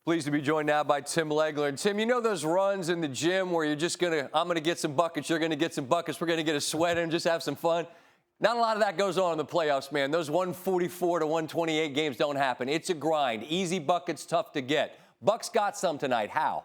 Pleased to be joined now by Tim Legler. And Tim, you know those runs in the gym where you're just I'm going to get some buckets, you're going to get some buckets, we're going to get a sweat in and just have some fun? Not a lot of that goes on in the playoffs, man. Those 144 to 128 games don't happen. It's a grind. Easy buckets, tough to get. Bucks got some tonight. How?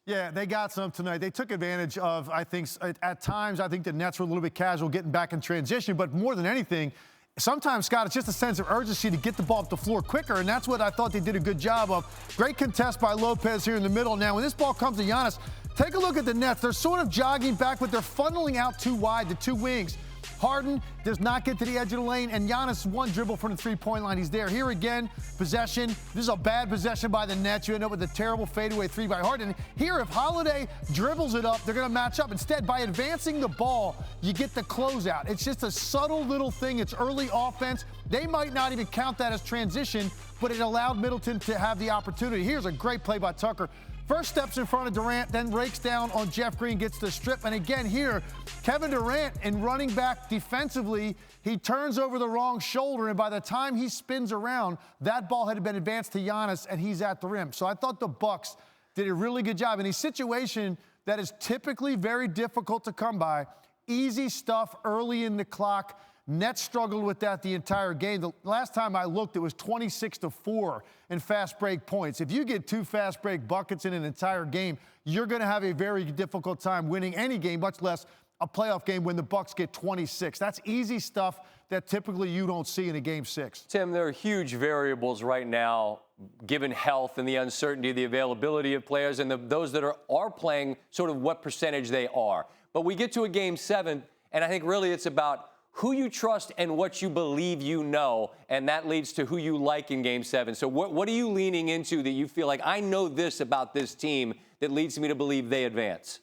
Yeah, they got some tonight. They took advantage of, I think, at times, I think the Nets were a little bit casual getting back in transition. But more than anything, sometimes, Scott, it's just a sense of urgency to get the ball up the floor quicker, and that's what I thought they did a good job of. Great contest by Lopez here in the middle. Now, when this ball comes to Giannis, take a look at the Nets. They're sort of jogging back, but they're funneling out too wide, the two wings. Harden does not get to the edge of the lane, and Giannis one dribble from the three-point line. He's there. Here again, possession. This is a bad possession by the Nets. You end up with a terrible fadeaway three by Harden. Here, if Holiday dribbles it up, they're going to match up. Instead, by advancing the ball, you get the closeout. It's just a subtle little thing. It's early offense. They might not even count that as transition, but it allowed Middleton to have the opportunity. Here's a great play by Tucker. First steps in front of Durant, then rakes down on Jeff Green, gets the strip. And again here, Kevin Durant, in running back defensively, he turns over the wrong shoulder, and by the time he spins around, that ball had been advanced to Giannis, and he's at the rim. So I thought the Bucks did a really good job in a situation that is typically very difficult to come by. Easy stuff early in the clock. Nets struggled with that the entire game. The last time I looked, it was 26-4 in fast break points. If you get two fast break buckets in an entire game, you're going to have a very difficult time winning any game, much less a playoff game when the Bucks get 26. That's easy stuff that typically you don't see in a game 6. Tim, there are huge variables right now, given health and the uncertainty, the availability of players, and those that are playing, sort of what percentage they are. But we get to a game 7, and I think really it's about who you trust and what you believe you know, and that leads to who you like in Game 7. So what are you leaning into that you feel like, I know this about this team that leads me to believe they advance?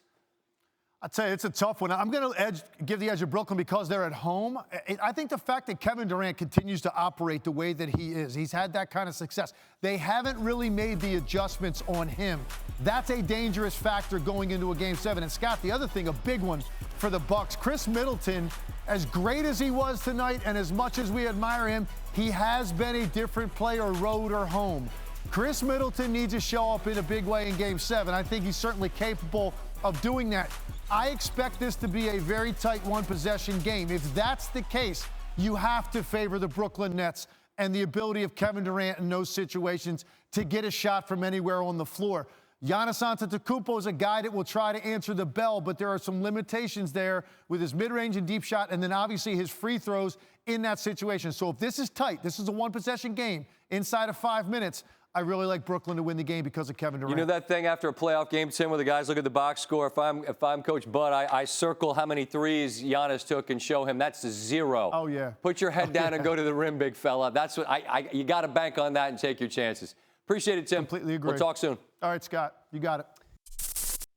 I'll tell you, it's a tough one. I'm going to give the edge of Brooklyn because they're at home. I think the fact that Kevin Durant continues to operate the way that he is, he's had that kind of success. They haven't really made the adjustments on him. That's a dangerous factor going into a Game 7. And, Scott, the other thing, a big one for the Bucks, Chris Middleton, as great as he was tonight and as much as we admire him, he has been a different player road or home. Chris Middleton needs to show up in a big way in Game 7. I think he's certainly capable of doing that. I expect this to be a very tight one-possession game. If that's the case, you have to favor the Brooklyn Nets and the ability of Kevin Durant in those situations to get a shot from anywhere on the floor. Giannis Antetokounmpo is a guy that will try to answer the bell, but there are some limitations there with his mid-range and deep shot, and then obviously his free throws in that situation. So if this is tight, this is a one-possession game inside of 5 minutes, I really like Brooklyn to win the game because of Kevin Durant. You know that thing after a playoff game, Tim, where the guys look at the box score? If I'm Coach Bud, I circle how many threes Giannis took and show him that's a 0. Oh, yeah. Put your head down and go to the rim, big fella. That's what you got to bank on that and take your chances. Appreciate it, Tim. Completely agree. We'll talk soon. All right, Scott, you got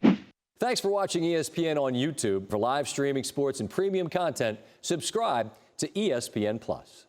it. Thanks for watching ESPN on YouTube. For live streaming sports and premium content, subscribe to ESPN+.